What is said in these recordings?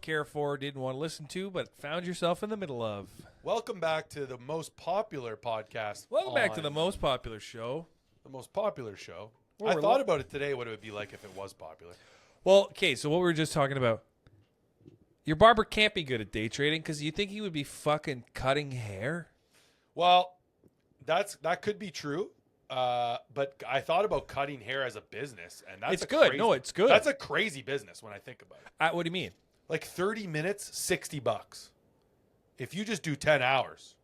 care for, didn't want to listen to, but found yourself in the middle of. Welcome back to the most popular podcast. Welcome back to the most popular show. The most popular show. Well, I thought about it today, what it would be like if it was popular. Well, okay, so what we were just talking about. Your barber can't be good at day trading because you think he would be fucking cutting hair? Well, that could be true. But I thought about cutting hair as a business, and that's It's good. Crazy, No, it's good. That's a crazy business when I think about it. What do you mean? Like 30 minutes, $60. If you just do 10 hours,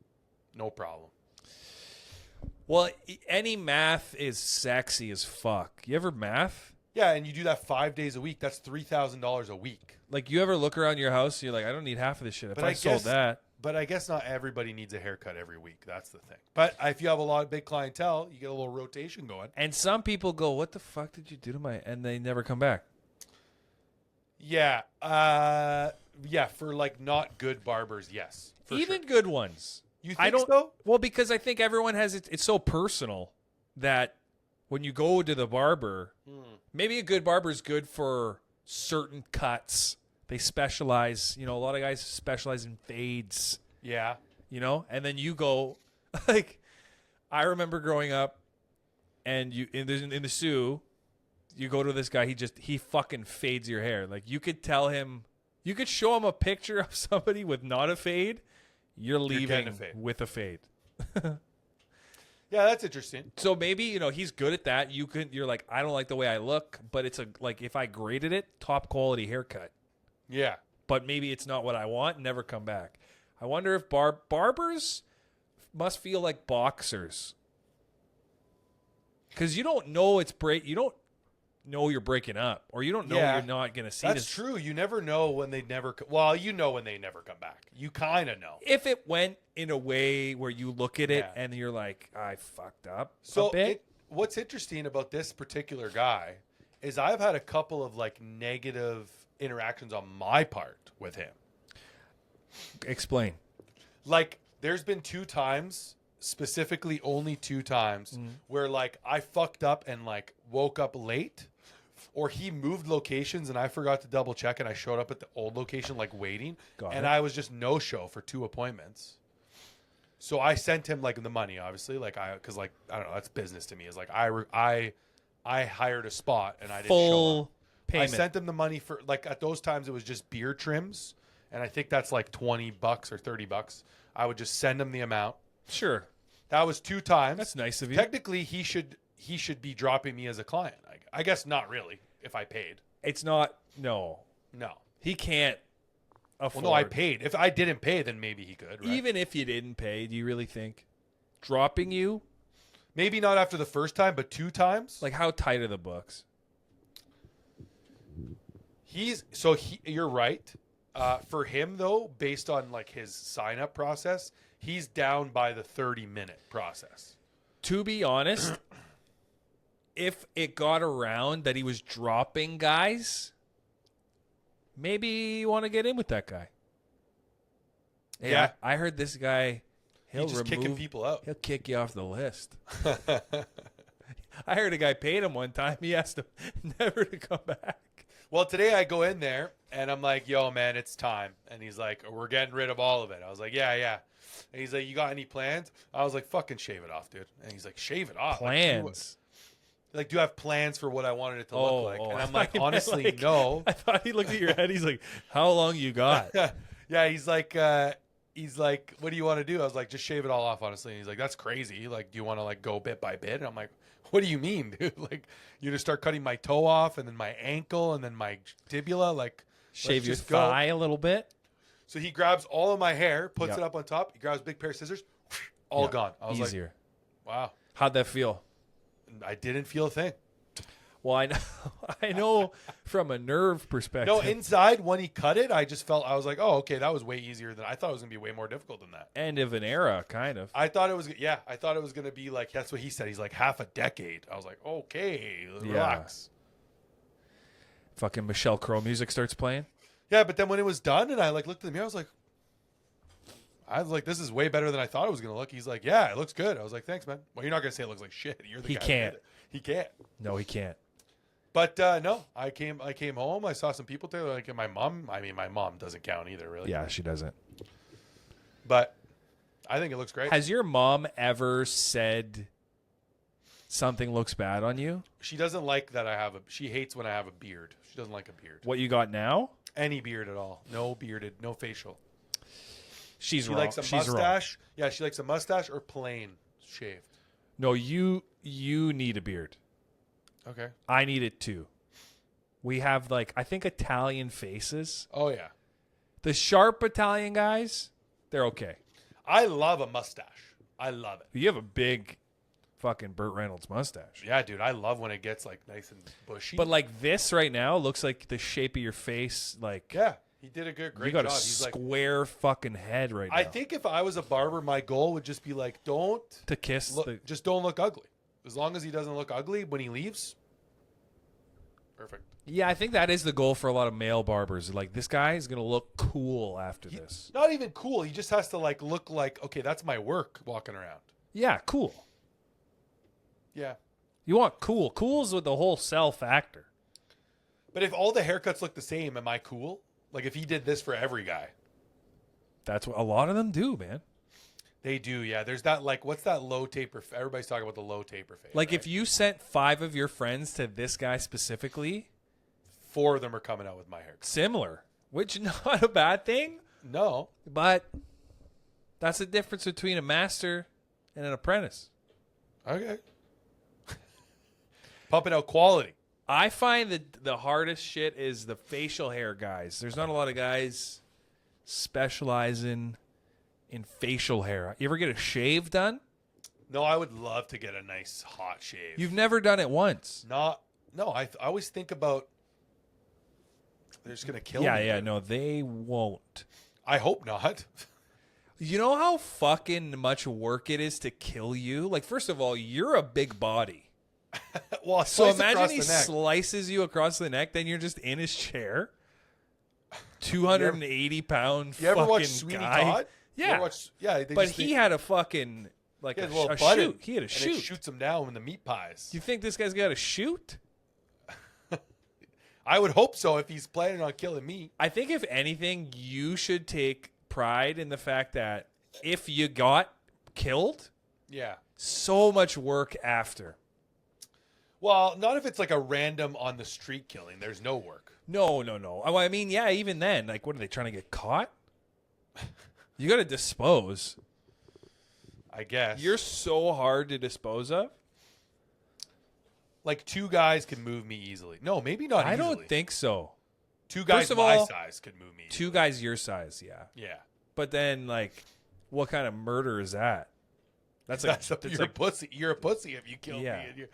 no problem. Well, any math is sexy as fuck. You ever math? Yeah, and you do that 5 days a week. That's $3,000 a week. Like, you ever look around your house and you're like, I don't need half of this shit. If I sold that. But I guess not everybody needs a haircut every week. That's the thing. But if you have a lot of big clientele, you get a little rotation going. And some people go, what the fuck did you do to my... And they never come back. Yeah. Yeah, for like not good barbers, yes. Even sure. good ones. You think so? Well, because I think everyone has it. It's so personal that when you go to the barber, maybe a good barber is good for certain cuts. They specialize. You know, a lot of guys specialize in fades. Yeah. You know, and then you go, like, I remember growing up, and you in the Sioux, you go to this guy. He fucking fades your hair. Like, you could tell him, you could show him a picture of somebody with not a fade. You're leaving with a fade. Yeah, that's interesting. So maybe, you know, he's good at that. You're like, I don't like the way I look, but it's like if I graded it, top quality haircut. Yeah. But maybe it's not what I want, never come back. I wonder if barbers must feel like boxers. Cuz you don't know you don't know you're breaking up, or you don't know you're not going to see That's true. You never know when they never well, you know when they never come back. You kind of know. If it went in a way where you look at it and you're like, I fucked up so a bit. What's interesting about this particular guy is I've had a couple of like negative interactions on my part with him. Explain. Like, there's been 2 times, specifically only 2 times, where like I fucked up and like woke up late, or he moved locations and I forgot to double check and I showed up at the old location like waiting, I was just no show for 2 appointments. So I sent him like the money, obviously, like because like I don't know, that's business to me. Is like I hired a spot and I didn't show up. Payment. I sent him the money for like at those times it was just beard trims, and I think that's like $20 or $30. I would just send him the amount. Sure. That was 2 times. That's nice of you. Technically, he should be dropping me as a client. I guess not really if I paid. It's not. No. He can't afford. Well, no, I paid. If I didn't pay, then maybe he could. Right? Even if you didn't pay, do you really think dropping you? Maybe not after the first time, but 2 times. Like, how tight are the books? You're right. For him though, based on like his sign up process, he's down by the 30-minute process. To be honest, if it got around that he was dropping guys, maybe you want to get in with that guy. Yeah. I heard this guy, he's just kicking people out. He'll kick you off the list. I heard a guy paid him one time. He asked him never to come back. Well, today I go in there and I'm like, yo, man, it's time. And he's like, we're getting rid of all of it. I was like, yeah. And he's like, you got any plans? I was like, fucking shave it off, dude. And he's like, shave it off? Plans? Like, do you have plans for what I wanted it to look like? And I'm like, I honestly, like, no. I thought he looked at your head. He's like, how long you got? Yeah, he's like, what do you want to do? I was like, just shave it all off, honestly. And he's like, that's crazy. Like, do you want to like go bit by bit? And I'm like, what do you mean, dude? Like, you just start cutting my toe off and then my ankle and then my tibula, like shave your thigh a little bit. So he grabs all of my hair, puts it up on top. He grabs a big pair of scissors, all gone. I was like, wow. How'd that feel? I didn't feel a thing. Well, I know from a nerve perspective. No, inside when he cut it, I was like, oh, okay, that was way easier than I thought it was gonna be way more difficult than that. End of an era, kind of. I thought it was gonna be like, that's what he said. He's like half a decade. I was like, okay, relax. Fucking Michelle Crow music starts playing. Yeah, but then when it was done and I like looked in the mirror, I was like, this is way better than I thought it was gonna look. He's like, yeah, it looks good. I was like, thanks, man. Well, you're not gonna say it looks like shit. You're the guy. Can't. He can't. No, he can't. But no, I came home. I saw some people there. Like my mom. I mean, my mom doesn't count either, really. Yeah, she doesn't. But I think it looks great. Has your mom ever said something looks bad on you? She doesn't like that I have she hates when I have a beard. She doesn't like a beard. What you got now? Any beard at all. No bearded, no facial. She's She wrong. likes a She's wrong. mustache. Yeah, she likes a mustache or plain shaved. No, you need a beard. Okay. I need it too. We have I think Italian faces. Oh yeah. The sharp Italian guys, they're okay. I love a mustache. I love it. You have a big fucking Burt Reynolds mustache. Yeah, dude. I love when it gets nice and bushy. But this right now looks like the shape of your face. Yeah, he did a great you got job. a He's square fucking head right now. I think if I was a barber, my goal would just be don't to kiss look, just don't look ugly. As long as he doesn't look ugly when he leaves, perfect. Yeah, I think that is the goal for a lot of male barbers. This guy is gonna look cool after this. Not even cool. He just has to look like, okay, that's my work walking around. Yeah, cool. Yeah. You want cool. Cool's with the whole self factor. But if all the haircuts look the same, am I cool? If he did this for every guy. That's what a lot of them do, man. They do, yeah. There's that, what's that low taper? Everybody's talking about the low taper fade. If you sent 5 of your friends to this guy specifically, 4 of them are coming out with my haircut. similar, which not a bad thing, No. but that's the difference between a master and an apprentice. Okay. Pumping out quality. I find that the hardest shit is the facial hair guys. There's not a lot of guys specializing in facial hair. You ever get a shave done? No, I would love to get a nice hot shave. You've never done it once. No, I always think about they're just going to kill me. Yeah, no, they won't. I hope not. You know how fucking much work it is to kill you? First of all, you're a big body. Well, So imagine he slices you across the neck, then you're just in his chair. 280-pound You ever fucking watch Sweeney guy. Todd? Yeah. But he had a fucking he had a little shoot. He had a and shoot. it shoots him down with the meat pies. You think this guy's got a shoot? I would hope so if he's planning on killing me. I think if anything, you should take pride in the fact that if you got killed, Yeah. so much work after. Well, not if it's a random on the street killing. There's no work. No. I mean, yeah, even then, what are they trying to get caught? You got to dispose. I guess. You're so hard to dispose of. 2 guys can move me easily. No, maybe not I easily. don't think so. 2 guys First of my all, size could move me easily. 2 guys your size, yeah. Yeah. But then, what kind of murder is that? That's You're a pussy. You're a pussy if you kill Yeah. me. And you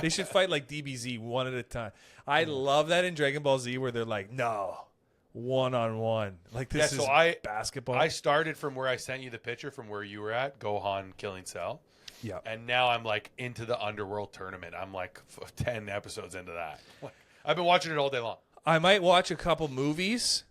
they should fight like DBZ one at a time. I love that in Dragon Ball Z where they're no, 1-on-1. This is basketball. I started from where I sent you the picture from where you were at, Gohan killing Cell. Yeah. And now I'm into the Underworld tournament. I'm 10 episodes into that. I've been watching it all day long. I might watch a couple movies.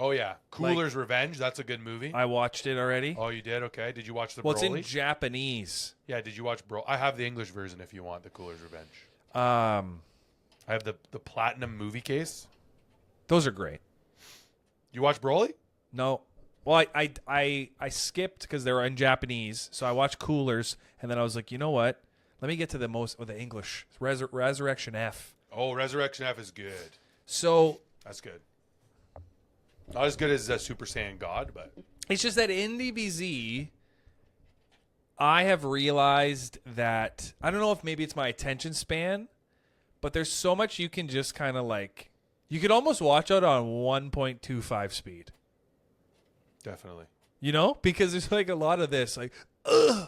Oh, yeah. Cooler's Revenge. That's a good movie. I watched it already. Oh, you did? Okay. Did you watch the Well, Broly? it's in Japanese. Yeah, did you watch Bro? I have the English version if you want the Cooler's Revenge. I have the platinum movie case. Those are great. You watch Broly? No. Well, I skipped because they were in Japanese, so I watched Coolers, and then I was like, you know what? Let me get to the English. Resurrection F. Oh, Resurrection F is good. So that's good. Not as good as Super Saiyan God, but it's just that in DBZ, I have realized that I don't know if maybe it's my attention span, but there's so much you can just kind of you could almost watch it on 1.25 speed. Definitely. Because there's a lot of this yeah.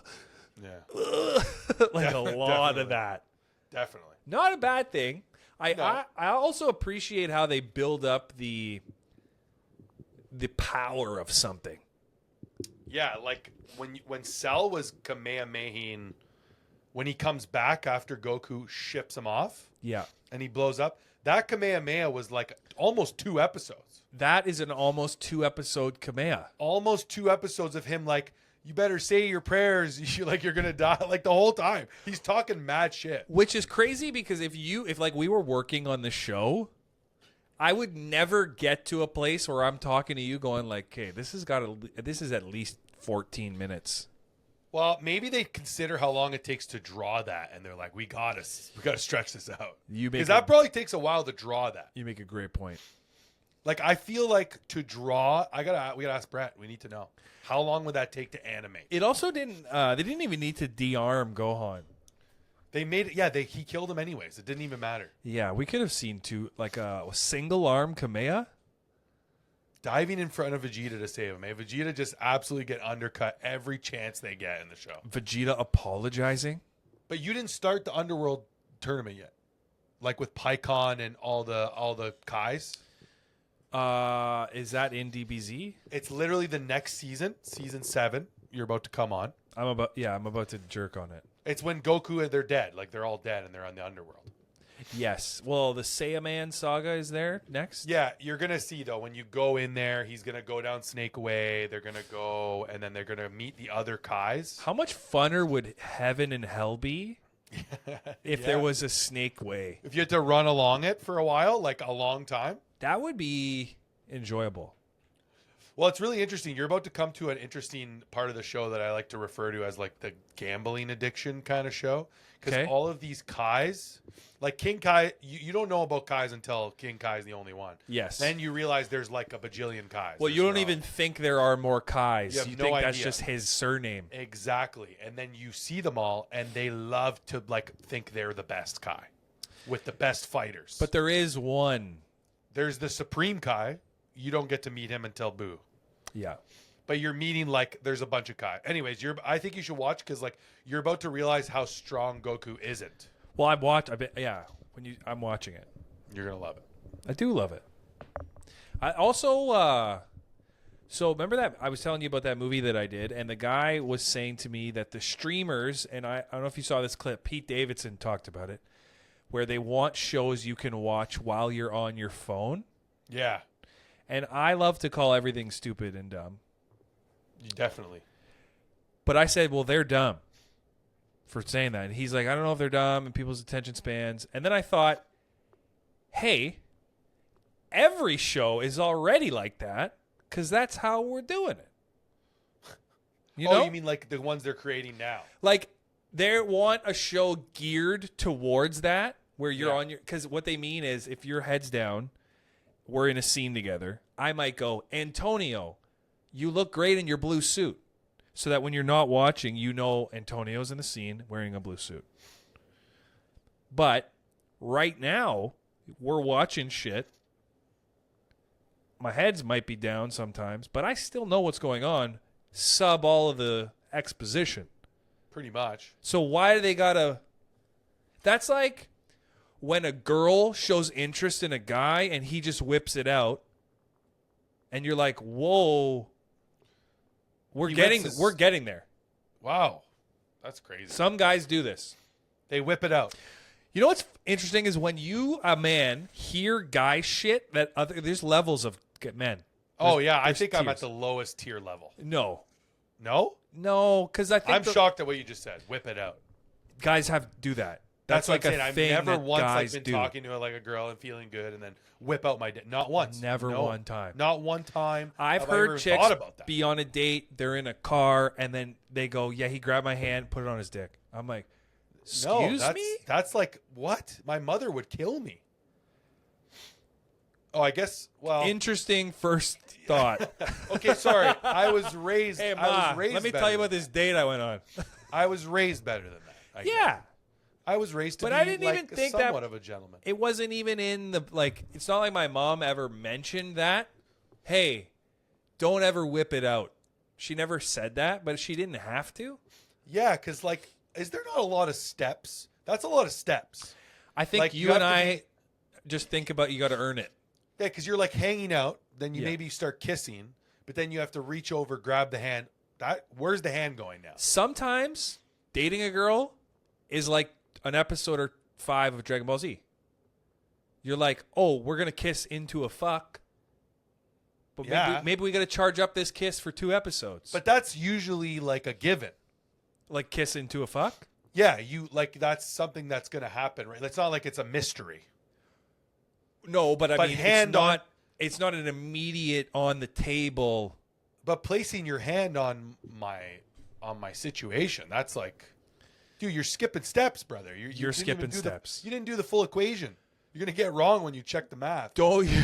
a lot of that. Definitely. Not a bad thing. I also appreciate how they build up the power of something. Yeah, when Cell was Kamehameha, when he comes back after Goku ships him off. Yeah. And he blows up. That Kamehameha was almost 2 episodes. That is an almost 2 episode Kamea. Almost 2 episodes of him you better say your prayers. You're gonna die. Like the whole time, he's talking mad shit. Which is crazy because if like we were working on the show, I would never get to a place where I'm talking to you going like, "Okay, this is at least 14 minutes." Well, maybe they consider how long it takes to draw that, and they're like, "We gotta stretch this out." Because that probably takes a while to draw that. You make a great point. Like I feel like to draw, we gotta ask Brett. We need to know how long would that take to animate. It also didn't. They didn't even need to de-arm Gohan. They made it. Yeah, he killed him anyways. It didn't even matter. Yeah, we could have seen a single arm Kamea. Diving in front of Vegeta to save him. Vegeta just absolutely get undercut every chance they get in the show. Vegeta apologizing. But you didn't start the Underworld tournament yet, like with Pycon and all the Kais. Is that in DBZ? It's literally the next season 7. You're about to come on. I'm about to jerk on it. It's when Goku and they're dead, like they're all dead and they're on the Underworld. Yes. Well, the Saiyaman saga is there next. Yeah, you're gonna see though when you go in there, he's gonna go down Snake Way. They're gonna go and then they're gonna meet the other Kais. How much funner would Heaven and Hell be if there was a Snake Way? If you had to run along it for a while, like a long time, that would be enjoyable. Well, it's really interesting. You're about to come to an interesting part of the show that I like to refer to as like the gambling addiction kind of show. Because all of these Kais, like King Kai, you don't know about Kais until King Kai is the only one. Yes. Then you realize there's like a bajillion Kais. Well, you don't even think there are more Kais. You think that's just his surname. Exactly. And then you see them all, and they love to like think they're the best Kai with the best fighters. But there is one. There's the Supreme Kai. You don't get to meet him until Boo. Yeah. But you're meeting like there's a bunch of Kai. Anyways, I think you should watch because like you're about to realize how strong Goku isn't. Well, I'm watching it. You're gonna love it. I do love it. I also so remember that I was telling you about that movie that I did, and the guy was saying to me that the streamers, and I don't know if you saw this clip, Pete Davidson talked about it, where they want shows you can watch while you're on your phone. Yeah. And I love to call everything stupid and dumb. Definitely. But I said, well, they're dumb for saying that. And he's like, I don't know if they're dumb and people's attention spans. And then I thought, hey, every show is already like that because that's how we're doing it. You know? You mean like the ones they're creating now? Like they want a show geared towards that where you're on your – because what they mean is if your head's down, we're in a scene together, I might go, Antonio, you look great in your blue suit. So that when you're not watching, you know Antonio's in the scene wearing a blue suit. But right now, we're watching shit. My heads might be down sometimes, but I still know what's going on. Sub all of the exposition. Pretty much. So why do they gotta... That's like when a girl shows interest in a guy and he just whips it out. And you're like, whoa... We're getting there. Wow. That's crazy. Some guys do this. They whip it out. You know what's interesting is when you, a man, hear guy shit that there's levels of men. I think I'm at the lowest tier level. No, because I think I'm shocked at what you just said. Whip it out. Guys do that. That's like what I'm a saying. thing I've never that once guys been do. talking to like a girl and feeling good and then whip out my dick. Not once. Never one time. Not one time. I've have I heard ever chicks thought about that. be on a date, they're in a car, and then they go, yeah, he grabbed my hand, put it on his dick. I'm like, excuse me? That's like, what? My mother would kill me. Oh, I guess, well. Interesting first thought. Okay, sorry. I was raised. Hey, Ma, I was raised let me tell you about this date I went on. I was raised better than that. Yeah. I was raised to but be I didn't like even think somewhat that, of a gentleman. It wasn't even in the, like, it's not like my mom ever mentioned that. Hey, don't ever whip it out. She never said that, but she didn't have to. Yeah, because, like, is there not a lot of steps? That's a lot of steps. I think like, you and I just think about you got to earn it. Yeah, because you're, like, hanging out. Then you maybe start kissing, but then you have to reach over, grab the hand. Where's the hand going now? Sometimes dating a girl is like an episode or 5 of Dragon Ball Z. You're like, oh, we're going to kiss into a fuck, But Yeah. maybe we got to charge up this kiss for 2 episodes. But that's usually like a given. like kiss into a fuck? Yeah, you like that's something that's going to happen, right? It's not like it's a mystery. No, but I But mean, hand it's not an immediate on the table. But placing your hand on my situation, that's like, dude, you're skipping steps, brother. You You're didn't even skipping do steps. You didn't do the full equation. You're gonna get wrong when you check the math. Don't you?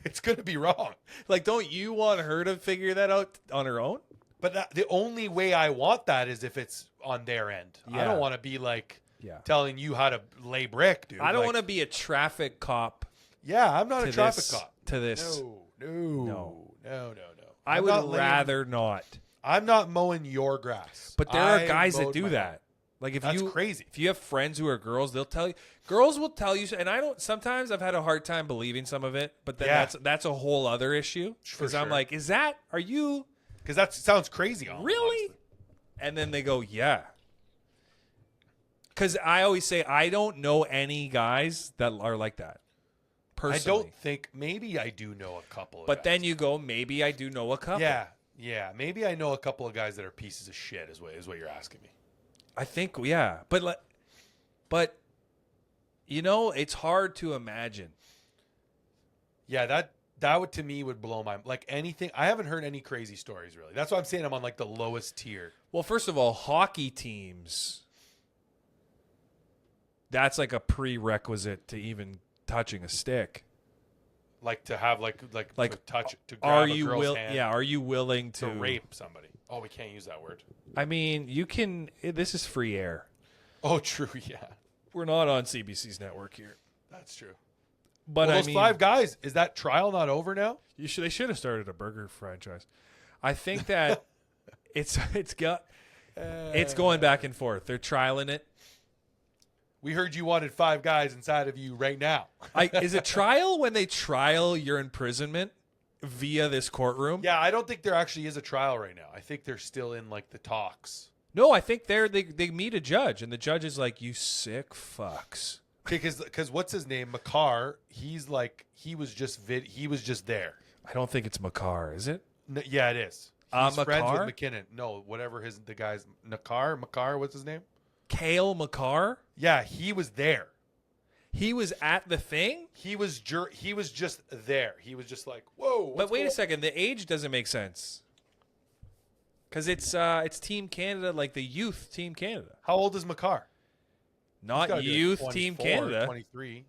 It's gonna be wrong. Like, don't you want her to figure that out on her own? But the only way I want that is if it's on their end. I Yeah. don't want to be like Yeah. telling you how to lay brick, dude. I don't Like, want to be a traffic cop Yeah, I'm not to a traffic this. cop. To this. No. I I'm would not laying- rather not. I'm not mowing your grass. But there are I guys that mowed do my that. own. Like if That's crazy. If you have friends who are girls, they'll tell you. Girls will tell you, and I don't. Sometimes I've had a hard time believing some of it, but then Yeah. that's a whole other issue. For Because I'm sure. like, are you Because that sounds crazy. really? Honestly. And then they go, yeah. Because I always say I don't know any guys that are like that. Personally. I don't think. Maybe I do know a couple of But guys. then you go, maybe I do know a couple. Yeah. Maybe I know a couple of guys that are pieces of shit. Is what you're asking me. I think, yeah. But you know, it's hard to imagine. Yeah, that would to me would blow my like anything. I haven't heard any crazy stories really. That's why I'm saying I'm on like the lowest tier. Well, first of all, hockey teams, that's like a prerequisite to even touching a stick. Like to have like to touch to grab Are a you girl's hand are you willing to rape somebody? Oh, we can't use that word. I mean, you can. This is free air. Oh, true. Yeah, We're not on CBC's network here. that's true. But Well, I those mean, 5 guys, is that trial not over now? they should have started a burger franchise. I think that it's going back and forth. They're trialing it. We heard you wanted 5 guys inside of you right now. Is it trial when they trial your imprisonment via this courtroom? Yeah, I don't think there actually is a trial right now. I think they're still in like the talks. No, I think they meet a judge, and the judge is like, "You sick fucks." Because what's his name, Makar? He's like he was just there. I don't think it's Makar, is it? Yeah, it is. He's friends Makar? with McKinnon. No, whatever the guy's Makar. What's his name? Kale Makar. Yeah, he was there. He was at the thing. He was just there. He was just like, whoa. But wait a second, the age doesn't make sense. Because it's Team Canada, like the youth Team Canada. How old is Makar? He's gotta Not be like youth 24, Team Canada. 23.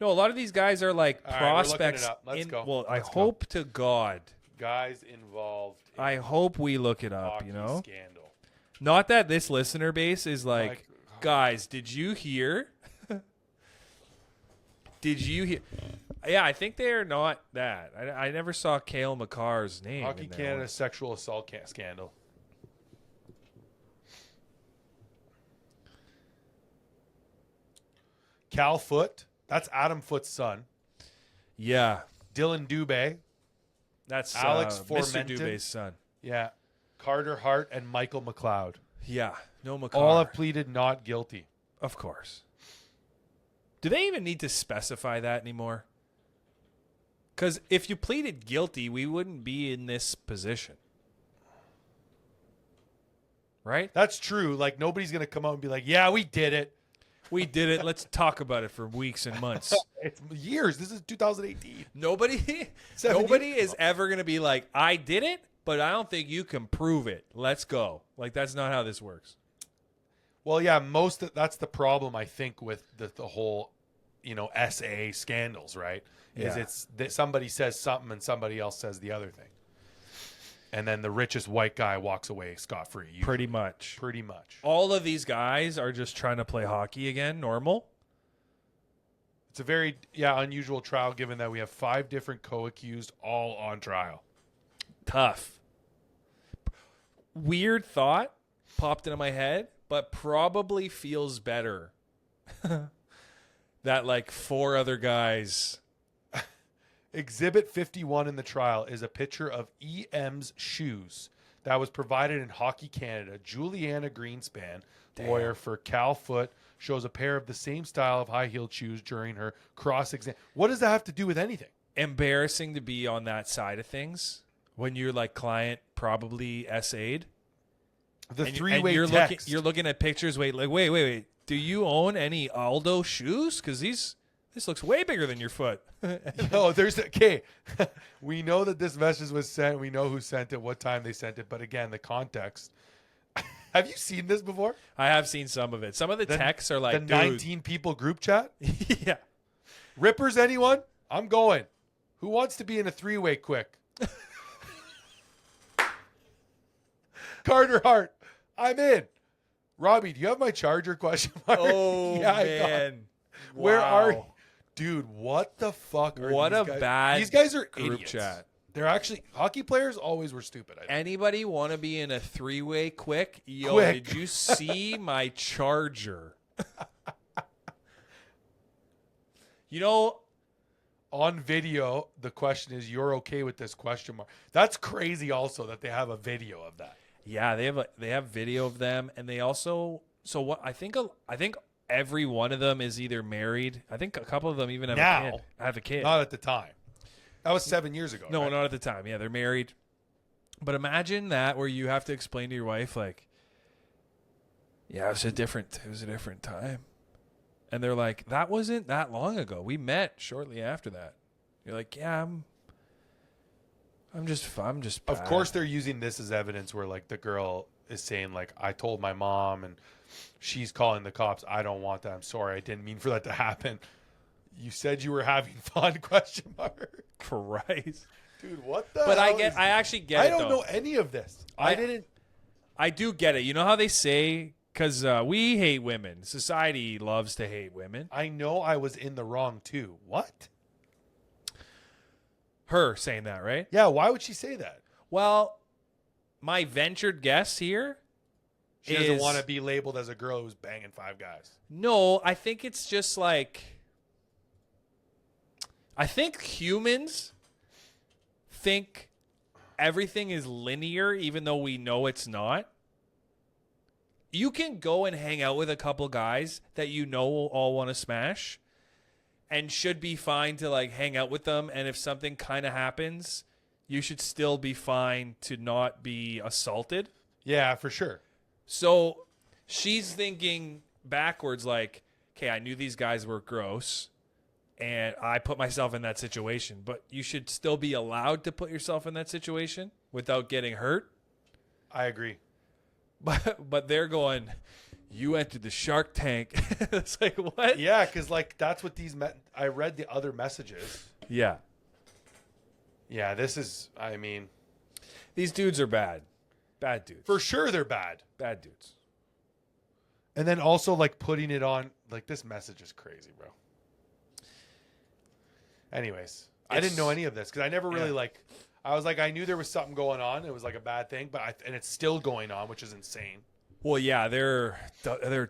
No, a lot of these guys are like All right, we're looking it prospects. up. Let's go. Well, Let's I go. hope to God. Guys involved in I hope we look it up, hockey you know? scandal. Not that this listener base is like, Like- guys, did you hear? Did you hear? Yeah, I think they are not that. I never saw Kale Makar's name. Hockey in there. Canada sexual assault scandal. Cal Foote. That's Adam Foote's son. Yeah, Dylan Dubé. that's Alex Mr. Formenton. Dubé's son. Yeah. Carter Hart and Michael McLeod. Yeah, no Makar. All have pleaded not guilty. Of course. Do they even need to specify that anymore? Because if you pleaded guilty, we wouldn't be in this position. Right? That's true. Like, nobody's going to come out and be like, yeah, we did it. We did it. Let's talk about it for weeks and months. It's years. This is 2018. Nobody 7 nobody years is ever going to be like, I did it, but I don't think you can prove it. Let's go. Like, that's not how this works. Well, yeah, that's the problem, I think, with the whole, SA scandals, right? Is Yeah. it's that somebody says something and somebody else says the other thing. And then the richest white guy walks away scot-free. Pretty much. Pretty much. All of these guys are just trying to play hockey again, normal. It's a very, unusual trial given that we have 5 different co-accused all on trial. Tough. Weird thought popped into my head, but probably feels better that like 4 other guys. Exhibit 51 in the trial is a picture of EM's shoes that was provided in Hockey Canada. Juliana Greenspan, lawyer for Cal Foote, shows a pair of the same style of high-heeled shoes during her cross-exam. What does that have to do with anything? embarrassing to be on that side of things when you're like client probably SA'd. The And three-way you're text. looking at pictures. Wait. Do you own any Aldo shoes? Because this looks way bigger than your foot. No, okay. We know that this message was sent. We know who sent it, what time they sent it. But again, the context. Have you seen this before? I have seen some of it. Some of the texts are like, the dude. 19 people group chat. Yeah. Rippers, anyone? I'm going. Who wants to be in a three-way quick? Carter Hart, I'm in. Robbie, do you have my charger? Question mark. Oh, Yeah, I got it. man. Where are you? Wow. Dude, what the fuck are What these a guys? bad These guys are group idiots. chat. They're actually hockey players always were stupid. I think. Anybody want to be in a three-way quick? Yo, Quick. did you see my charger? You know, On video, the question is, "You're okay with this?" Question mark. That's crazy. Also, that they have a video of that. yeah, they have video of them, and they also what I think every one of them is either married. I think a couple of them even have Now, a kid. Have a kid. Not at the time. That was 7 years ago. No, right? not at the time. Yeah, they're married. But imagine that where you have to explain to your wife like, yeah, it was a different time. And they're like, that wasn't that long ago. We met shortly after that. You're like, yeah, I'm just bad. Of course, they're using this as evidence where like the girl is saying like, "I told my mom," and she's calling the cops. I don't want that. I'm sorry. I didn't mean for that to happen. You said you were having fun? Question mark. Christ. Dude, what the? But hell is I actually get I it. don't though. know any of this. I didn't. I do get it. You know how they say, because we hate women. Society loves to hate women. I know I was in the wrong too. What? Her saying that, right? Yeah. Why would she say that? Well, my ventured guess here She doesn't want to be labeled as a girl who's banging 5 guys. No, I think it's just like, I think humans think everything is linear, even though we know it's not. You can go and hang out with a couple guys that you know will all want to smash and should be fine to like hang out with them. And if something kind of happens, you should still be fine to not be assaulted. Yeah, for sure. So she's thinking backwards like, okay, I knew these guys were gross and I put myself in that situation, but you should still be allowed to put yourself in that situation without getting hurt. I agree. But they're going, you entered the Shark Tank. It's like, what? Yeah, because like that's what these. I read the other messages. Yeah. Yeah, this is. I mean, These dudes are bad. Bad dudes. for sure they're bad. Bad dudes. And then also like putting it on like this message is crazy, bro. Anyways, I didn't know any of this because I never really like. I was like, I knew there was something going on. It was like a bad thing, but and it's still going on, which is insane. Well, yeah, they're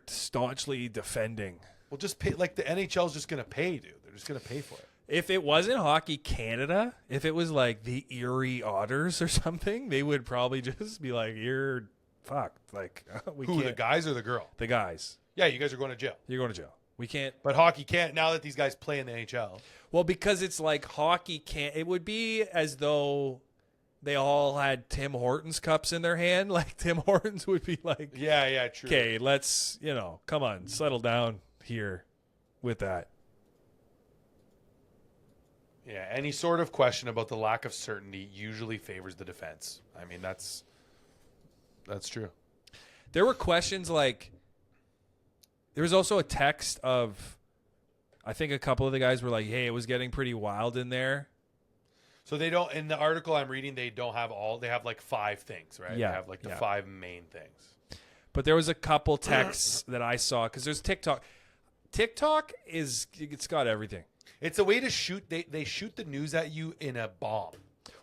staunchly defending. Well, just pay. Like the NHL's just gonna pay, dude. They're just gonna pay for it. If it wasn't Hockey Canada, if it was like the Erie Otters or something, they would probably just be like, "You're fucked." Like, we Who, can't. the guys or the girl? The guys. Yeah, you guys are going to jail. You're going to jail. We can't. But hockey can't now that these guys play in the NHL. Well, because it's like hockey can't. It would be as though they all had Tim Hortons cups in their hand. Like Tim Hortons would be like, Yeah, true. "Okay, let's come on, settle down here with that." Yeah, any sort of question about the lack of certainty usually favors the defense. I mean, that's true. There were questions like, there was also a text of, I think a couple of the guys were like, "Hey, it was getting pretty wild in there." So they don't, in the article I'm reading, they don't have all, they have like 5 things, right? Yeah, They have like the 5 main things. But there was a couple texts that I saw because there's TikTok. TikTok it's got everything. It's a way to shoot, they shoot the news at you in a bomb.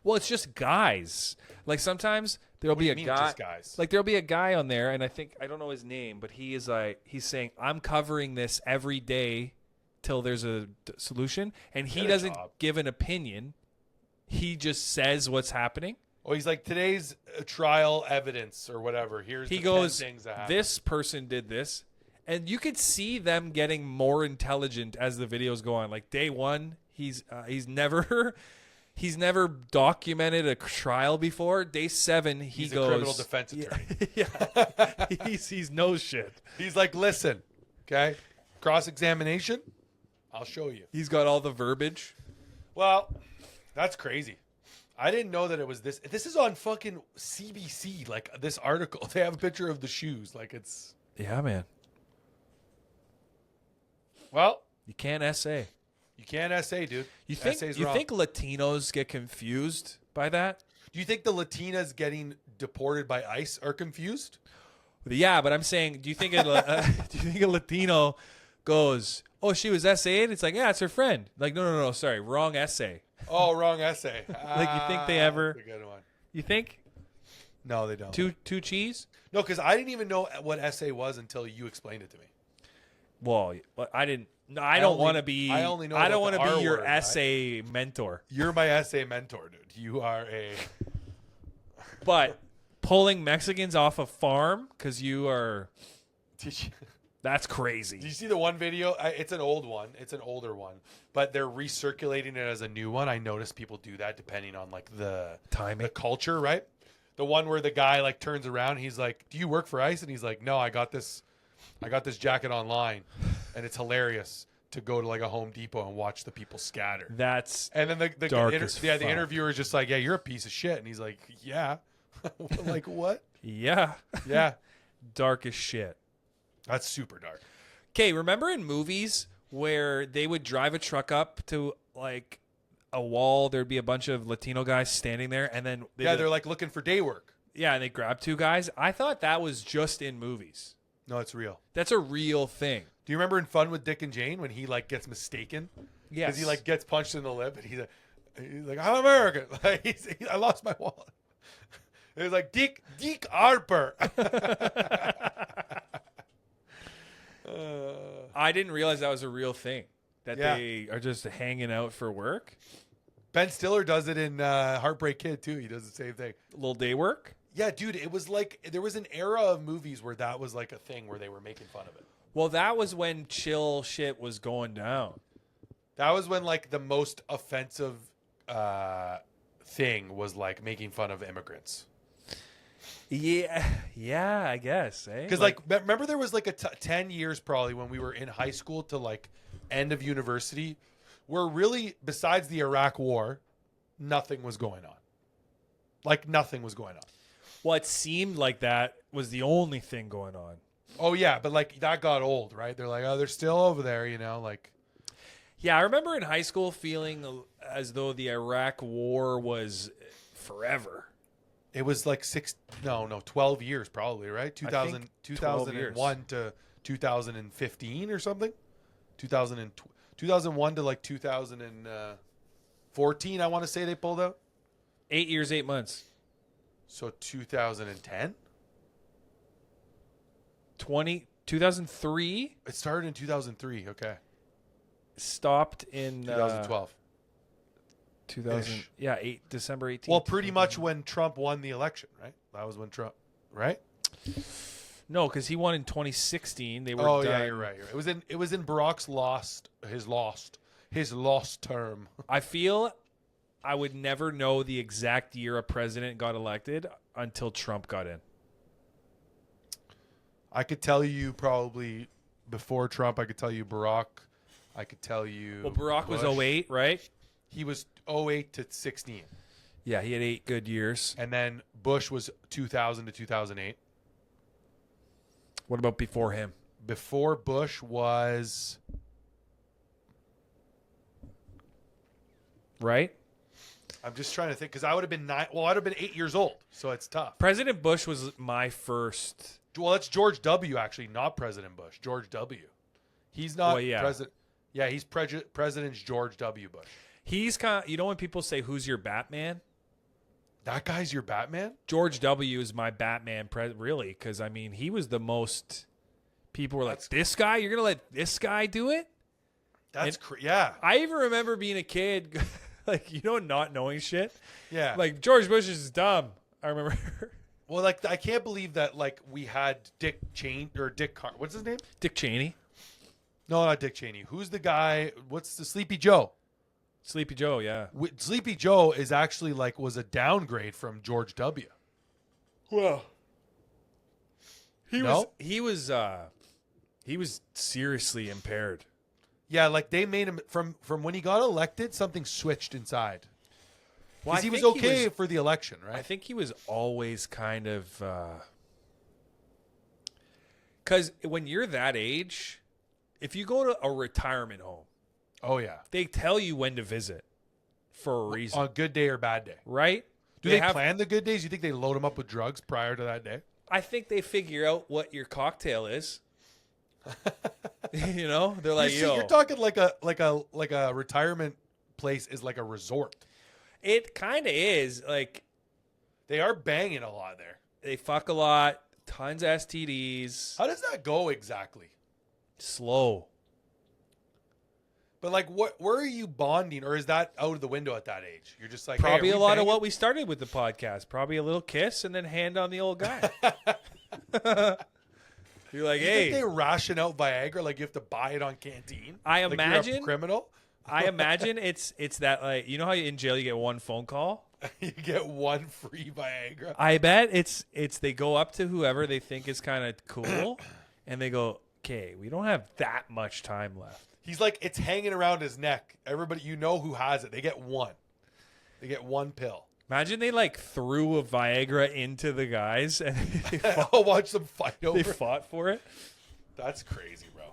Well, it's just guys. Like sometimes there'll What do be you a mean, guy. just guys? Like there'll be a guy on there, and I don't know his name, but he is like, he's saying, "I'm covering this every day till there's a solution," and he Get a doesn't job. give an opinion. He just says what's happening. Oh, he's like, today's trial evidence or whatever. Here's He the goes, 10 things that happened. "This person did this," and you could see them getting more intelligent as the videos go on. Like day 1, He's never documented a trial before. Day 7, He's goes a criminal defense attorney. Yeah, he's no shit. He's like, listen, okay, cross-examination, I'll show you. He's got all the verbiage. Well, that's crazy. I didn't know that it was this. This is on fucking CBC. Like this article, they have a picture of the shoes. Like it's. Yeah, man. Well, You can't essay. you can't essay, dude. You think Essay's you wrong. think Latinos get confused by that? Do you think the Latinas getting deported by ICE are confused? Yeah, but I'm saying, do you think a Latino goes, "Oh, she was essayed"? It's like, yeah, it's her friend. Like, no, sorry, wrong essay. Oh, wrong essay. Like, you think they ever? That's a good one. You think No, they don't. two cheese? No, because I didn't even know what essay was until you explained it to me. Well, I didn't. No, I don't want to be. I only know I don't about want the to R be your word, essay mentor. You're my essay mentor, dude. You are a. But pulling Mexicans off a farm because you are. That's crazy. Did you see the one video? It's an old one. It's an older one, but they're recirculating it as a new one. I noticed people do that depending on like the Timing. the culture, right? The one where the guy like turns around, he's like, "Do you work for ICE?" And he's like, "No, I got this jacket online, and it's hilarious to go to like a Home Depot and watch the people scatter." That's And then the dark as the fuck. interviewer is just like, "Yeah, you're a piece of shit," and he's like, "Yeah." Like what? yeah, Yeah, dark as shit. that's super dark. Okay, remember in movies where they would drive a truck up to like a wall, there'd be a bunch of Latino guys standing there, and then They're like looking for day work. and they grab 2 guys. I thought that was just in movies. No, it's real. That's a real thing. Do you remember in Fun with Dick and Jane when he like gets mistaken? Yes. Because he like gets punched in the lip and he's like, I'm American. Like I lost my wallet. It was like Dick Harper. I didn't realize that was a real thing. That Yeah. they are just hanging out for work. Ben Stiller does it in Heartbreak Kid too. He does the same thing. A little day work. Yeah, dude, it was like there was an era of movies where that was like a thing where they were making fun of it. Well, that was when chill shit was going down. That was when like the most offensive thing was like making fun of immigrants. Yeah, I guess. Because like remember there was like 10 years probably when we were in high school to like end of university where really besides the Iraq war, nothing was going on. Like nothing was going on. well, it seemed like that was the only thing going on. Oh yeah, but like that got old, right? They're like, oh, they're still over there, you know, like. Yeah, I remember in high school feeling as though the Iraq war was forever. It was like 12 years probably, right? 12 2001 to 2015 or something. 2001 to like 2014, I want to say they pulled out. 8 years, 8 months. So 2010? 2003 It started in 2003, okay. stopped in 2012. 2000. Ish. Yeah, December 18th. Well, pretty much when Trump won the election, right? That was when Trump, right? No, because he won in 2016. They were Oh done. yeah, you're right. It was in Barack's his lost term. I feel I would never know the exact year a president got elected until Trump got in. I could tell you probably before Trump. I could tell you Barack. I could tell you. Well, Barack Bush. was 08, right? He was 08 to 16, Yeah, he had 8 good years. and then Bush was 2000 to 2008. What about before him? Before Bush was Right? I'm just trying to think because I would have been 9. Well, I'd have been 8 years old, so it's tough. President Bush was my first. Well, it's George W. Actually, not President Bush. George W. He's not Well, yeah. president. Yeah, he's President George W. Bush. He's kind of, you know when people say, who's your Batman? That guy's your Batman? George W. is my Batman, really, because, I mean, he was the most, people were like, this guy? You're going to let this guy do it? That's yeah. I even remember being a kid, like, not knowing shit. Yeah. Like, George Bush is dumb. I remember. Well, like, I can't believe that, like, we had Dick Cheney, or what's his name? Dick Cheney. No, not Dick Cheney. Who's the guy? What's the Sleepy Joe? Sleepy Joe, yeah. Sleepy Joe is actually was a downgrade from George W. Well, No? he was seriously impaired. Yeah, they made him from when he got elected, something switched inside. Well, Because he was okay for the election, right? I think he was always kind of because when you're that age, if you go to a retirement home, Oh yeah. they tell you when to visit for a reason, On a good day or bad day. right? Do they plan the good days? You think they load them up with drugs prior to that day? I think they figure out what your cocktail is. You know, they're like, You're talking like a retirement place is like a resort. It kind of is. Like, They are banging a lot there. they fuck a lot, tons of STDs, How does that go exactly? slow. But where are you bonding, or is that out of the window at that age? You're just like, Probably hey, a lot of what we started with the podcast. Probably a little kiss and then hand on the old guy. You're like, You hey. think they ration out Viagra? Like you have to buy it on Canteen? I Like you're a imagine. criminal. I imagine it's that, like, you know how in jail you get one phone call. You get one free Viagra. I bet it's they go up to whoever they think is kind of cool, and they go, okay, we don't have that much time left. He's like, it's hanging around his neck. Everybody, you know who has it. They get one. They get one pill. Imagine they threw a Viagra into the guys and I'll watch them fight over. they fought for it. That's crazy, bro.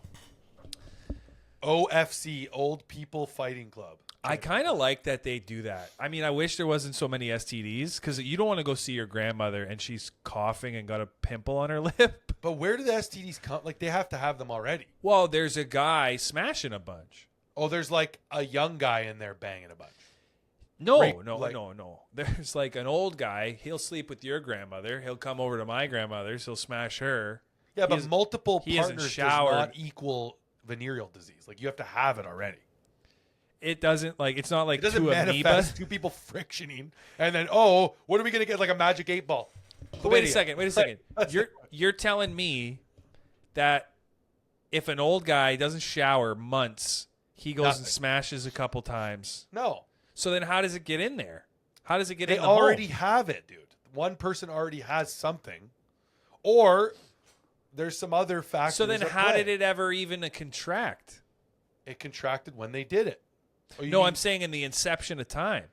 OFC, Old People Fighting Club. I kind of like that they do that. I mean, I wish there wasn't so many STDs because you don't want to go see your grandmother and she's coughing and got a pimple on her lip. But where do the STDs come? They have to have them already. Well, there's a guy smashing a bunch. Oh, there's a young guy in there banging a bunch. No. There's an old guy. He'll sleep with your grandmother. He'll come over to my grandmother's. He'll smash her. Yeah, but multiple he hasn't partners does showered. not equal venereal disease. You have to have it already. It doesn't it's not like It doesn't two manifest amoebas. two people frictioning and then what are we gonna get, like a magic 8-ball? But wait a second. You're telling me that if an old guy doesn't shower months, he goes and smashes a couple times. No. So then how does it get in there? How does it get They in the already home? have it, dude. One person already has something. Or there's some other factors. So then at how play. did it ever even contract? It contracted when they did it. I'm saying in the inception of time.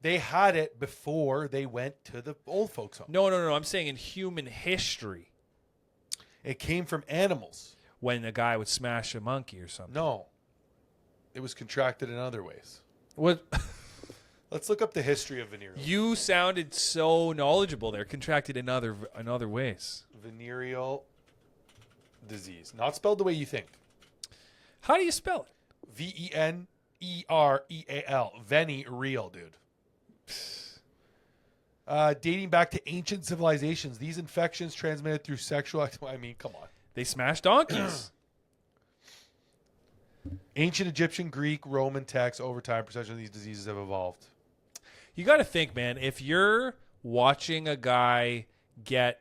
They had it before they went to the old folks' home. No. I'm saying in human history. It came from animals. When a guy would smash a monkey or something. No. It was contracted in other ways. What? Let's look up the history of venereal. You sounded so knowledgeable there. Contracted in other ways. Venereal disease. Not spelled the way you think. How do you spell it? Venereal. Venereal, dude. Dating back to ancient civilizations, these infections transmitted through sexual I mean, come on. They smash donkeys. Ancient Egyptian, Greek, Roman texts over time, perception of these diseases have evolved. You got to think, man, if you're watching a guy get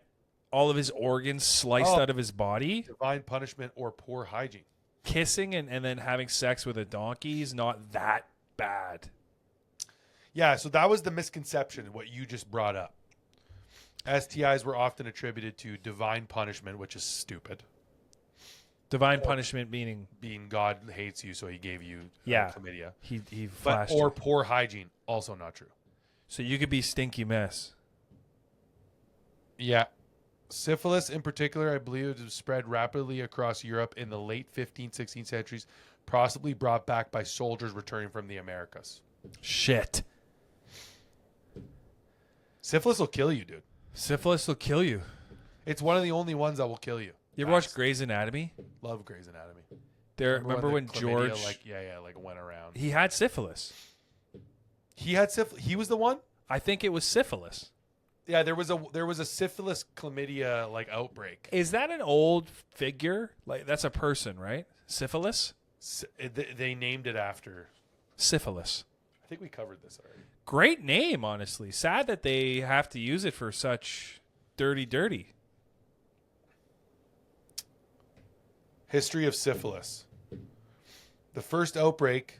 all of his organs sliced out of his body, Divine punishment or poor hygiene. kissing and then having sex with a donkey is not that bad. Yeah, so that was the misconception, what you just brought up. STIs were often attributed to divine punishment, which is stupid. Divine punishment meaning Being God hates you, so he gave you chlamydia. he But, flashed. or poor hygiene, also not true. So you could be stinky mess. Yeah. Syphilis, in particular, I believe it was spread rapidly across Europe in the late 15th, 16th centuries, possibly brought back by soldiers returning from the Americas. Shit. Syphilis will kill you, dude. Syphilis will kill you. It's one of the only ones that will kill you. You ever watch Grey's Anatomy? Love Grey's Anatomy. Remember when the chlamydia, George went around. he had syphilis? He had syphilis. He was the one? I think it was syphilis. Yeah, there was a syphilis chlamydia outbreak. Is that an old figure? That's a person, right? Syphilis? They named it after. Syphilis. I think we covered this already. Great name, honestly. Sad that they have to use it for such dirty. History of syphilis. The first outbreak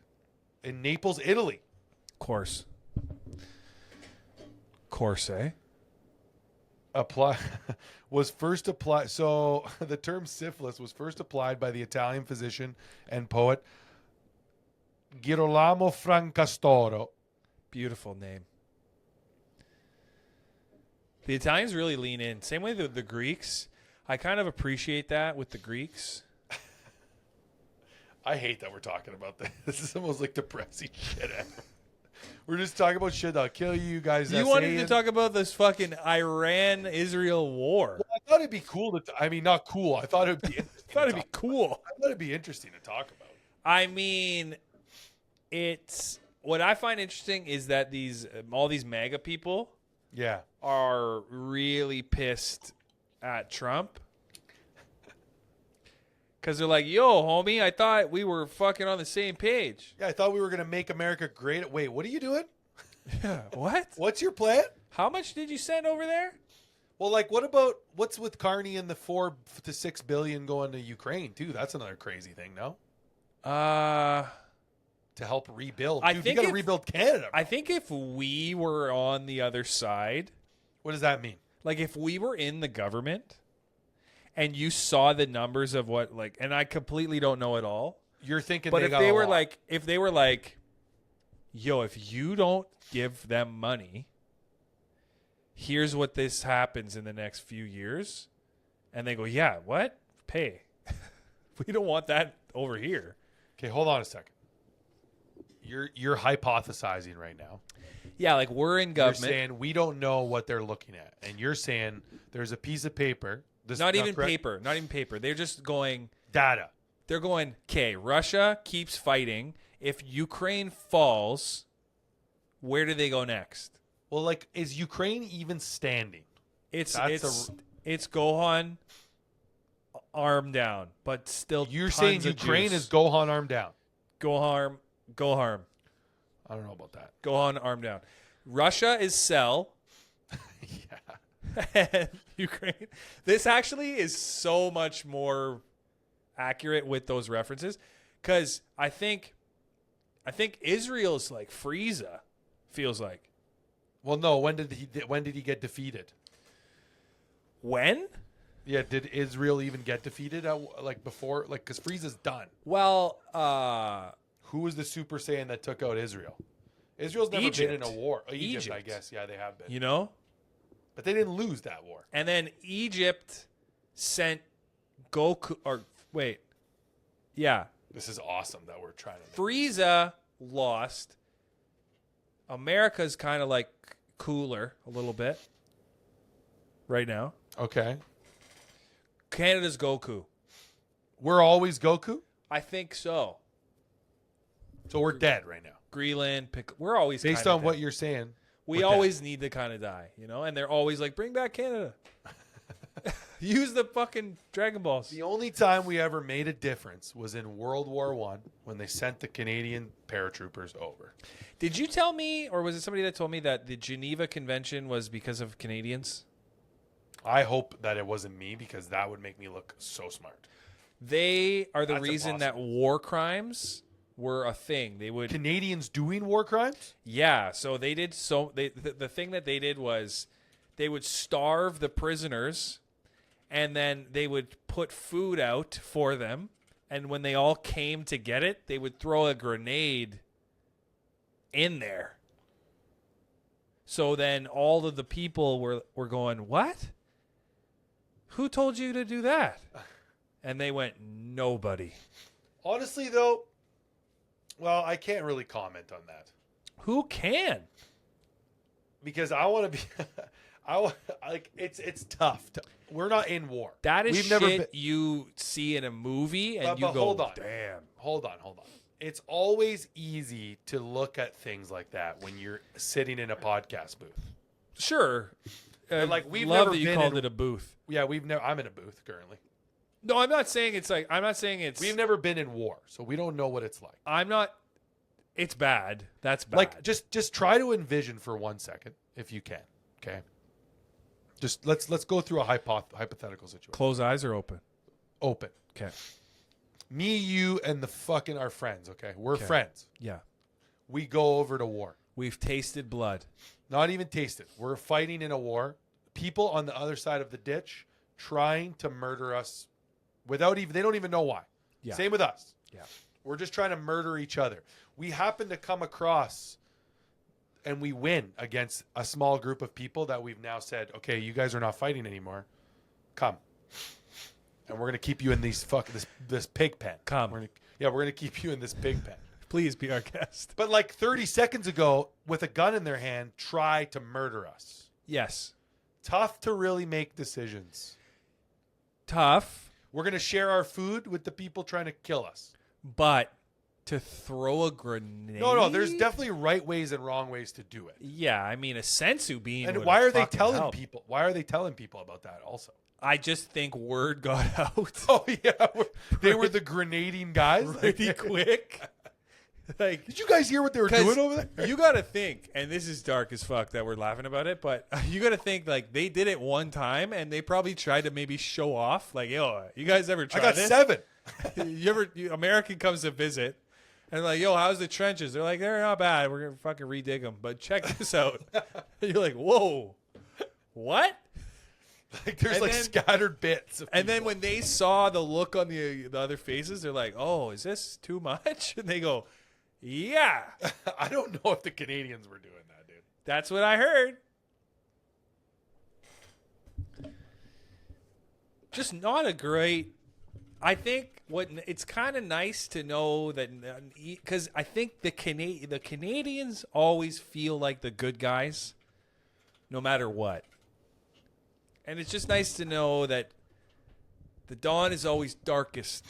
in Naples, Italy. Course, eh? Was first applied. So the term syphilis was first applied by the Italian physician and poet Girolamo Francastoro. Beautiful name. The Italians really lean in. Same way the Greeks. I kind of appreciate that with the Greeks. I hate that we're talking about this. This is the most like depressing shit ever. We're just talking about shit that'll kill you guys. You wanted to talk about this fucking Iran-Israel war. Well, I thought it'd be cool to. I mean, not cool. I thought it'd be interesting. I thought it'd be cool. I thought it'd be interesting to talk about. I mean, it's what I find interesting is that all these MAGA people, yeah, are really pissed at Trump. Because they're like, yo, homie, I thought we were fucking on the same page. Yeah, I thought we were going to make America great. Wait, what are you doing? Yeah, what? What's your plan? How much did you send over there? Well, like, what's with Carney and the 4 to 6 billion going to Ukraine, too? That's another crazy thing, no? To help rebuild. Dude, you got to rebuild Canada. Bro. I think if we were on the other side. What does that mean? Like, if we were in the government and you saw the numbers of what, like, and I completely don't know it all. You're thinking, but if they were like, yo, if you don't give them money, here's what this happens in the next few years, and they go, yeah, what? Pay. We don't want that over here. Okay, hold on a second. You're hypothesizing right now. Yeah, like we're in government. You're saying we don't know what they're looking at, and you're saying there's a piece of paper. Not even paper. They're just going data. They're going, okay, Russia keeps fighting. If Ukraine falls, where do they go next? Well, like, is Ukraine even standing? It's Gohan arm down, but still. You're saying Ukraine is Gohan arm down. Gohan. I don't know about that. Gohan arm down. Russia is Cell. Yeah. And Ukraine. This actually is so much more accurate with those references, because I think Israel's like Frieza. Feels like. Well, no. When did he get defeated? When? Yeah. Did Israel even get defeated? Like before? Like, because Frieza's done. Well, who was the Super Saiyan that took out Israel? Israel's never been in a war. Egypt, I guess. Yeah, they have been. You know? But they didn't lose that war. And then Egypt sent Goku. Or wait. Yeah. This is awesome that we're trying to. Frieza lost. America's kind of like cooler a little bit right now. Okay. Canada's Goku. We're always Goku? I think so. So we're dead right now. Greenland, we're always based on what you're saying. We always need to kind of die, you know? And they're always like, bring back Canada. Use the fucking Dragon Balls. The only time we ever made a difference was in World War I when they sent the Canadian paratroopers over. Did you tell me, or was it somebody that told me that the Geneva Convention was because of Canadians? I hope that it wasn't me, because that would make me look so smart. They are the reason that war crimes were a thing. They would Canadians doing war crimes? Yeah, so they did the thing that they did was they would starve the prisoners, and then they would put food out for them, and when they all came to get it, they would throw a grenade in there. So then all of the people were going, "What? Who told you to do that?" And they went, "Nobody." Honestly, though, well, I can't really comment on that. Who can? Because I want to be, it's tough. We're not in war. That is shit you see in a movie and you go, hold on. Damn. Hold on. It's always easy to look at things like that when you're sitting in a podcast booth. Sure. Like, we've love never that you called it a booth. Yeah, I'm in a booth currently. No, I'm not saying it's. We've never been in war, so we don't know what it's like. I'm not. It's bad. That's bad. Like, just try to envision for 1 second, if you can. Okay. Just let's go through a hypothetical situation. Close eyes or open? Open. Okay. Me, you, and our friends. Okay, we're friends. Yeah. we go over to war. We've tasted blood. Not even tasted. We're fighting in a war. People on the other side of the ditch trying to murder us without even, they don't even know why. Yeah. Same with us. Yeah. We're just trying to murder each other. We happen to come across and we win against a small group of people that we've now said, okay, you guys are not fighting anymore. Come. And we're going to keep you in these this pig pen. Come. We're going to keep you in this pig pen. Please be our guest. But like 30 seconds ago, with a gun in their hand, try to murder us. Yes. Tough to really make decisions. Tough. We're going to share our food with the people trying to kill us. But to throw a grenade? No, there's definitely right ways and wrong ways to do it. Yeah, I mean, a sensu bean. And would why are they fucking telling help. people? Why are they telling people about that also? I just think word got out Oh, yeah. They were the grenading guys. pretty quick. Like, did you guys hear what they were doing over there? You got to think, and this is dark as fuck that we're laughing about it, but you got to think like they did it one time and they probably tried to maybe show off. Like, yo, you guys ever try this? I got 7. American comes to visit and like, yo, how's the trenches? They're like, they're not bad. We're going to fucking redig them. But check this out. You're like, whoa, what? Like there's And like then- scattered bits. And then when they saw the look on the other faces, they're like, oh, is this too much? And they go, yeah, I don't know if the Canadians were doing that, dude. that's what I heard. Just not a great. I think it's kind of nice to know that because I think the Canadians always feel like the good guys, no matter what. And it's just nice to know that the dawn is always darkest.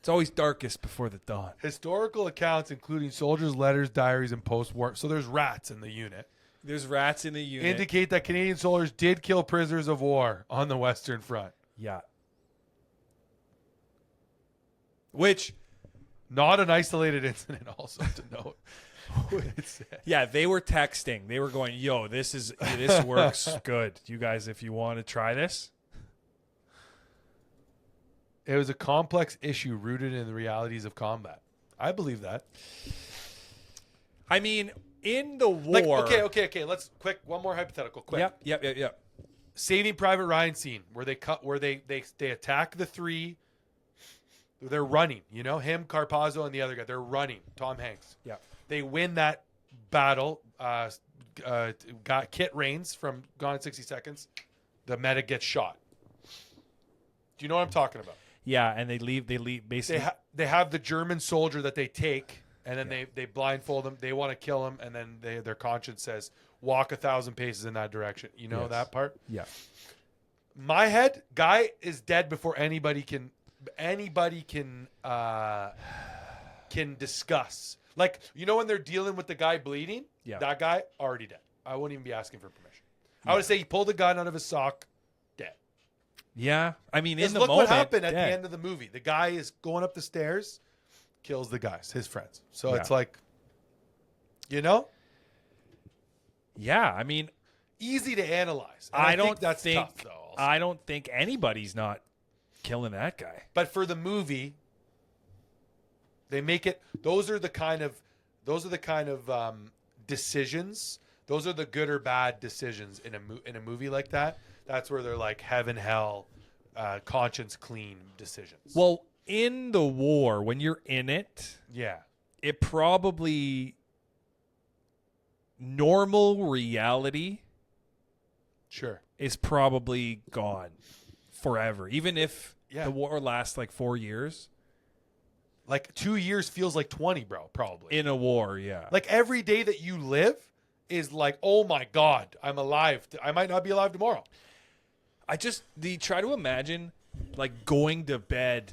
It's always darkest before the dawn. Historical accounts, including soldiers' letters, diaries, and post-war. So there's rats in the unit. There's rats in the unit. Indicate that Canadian soldiers did kill prisoners of war on the Western Front. Yeah. Which, not an isolated incident, also to note. yeah, they were texting. They were going, "Yo, this works good. You guys, if you want to try this." It was a complex issue rooted in the realities of combat. I believe that. I mean, in the war. Like, okay. Let's one more hypothetical. Quick. Yep. Saving Private Ryan scene where they attack the 3. They're running. You know, him, Carpazzo, and the other guy. They're running. Tom Hanks. Yeah. They win that battle. Got Kit Raines from Gone in 60 Seconds. The medic gets shot. Do you know what I'm talking about? Yeah, and they leave basically. They have the German soldier that they take, and then they blindfold him. They want to kill him, and then their conscience says, walk 1,000 paces in that direction. You know that part? Yeah. My head, guy is dead before anybody can discuss. Like, you know when they're dealing with the guy bleeding? Yeah. That guy, already dead. I wouldn't even be asking for permission. I would say he pulled the gun out of his sock, dead. Yeah, I mean, in the look moment, what happened at dead. the end of the movie. The guy is going up the stairs, kills the guys, his friends. So Yeah. it's like, you know, Yeah, I mean, easy to analyze. And I don't think that's think tough, though. Also. I don't think anybody's not killing that guy. But for the movie, they make it. Those are the kind of decisions. Those are the good or bad decisions in a movie like that. That's where they're like heaven, hell, conscience clean decisions. Well, in the war, when you're in it, yeah, it probably normal reality sure. is probably gone forever. Even if Yeah. the war lasts like 4 years. Like 2 years feels like 20, bro. Probably In a war, yeah. like every day that you live is like, oh my God, I'm alive. I might not be alive tomorrow. Try to imagine like going to bed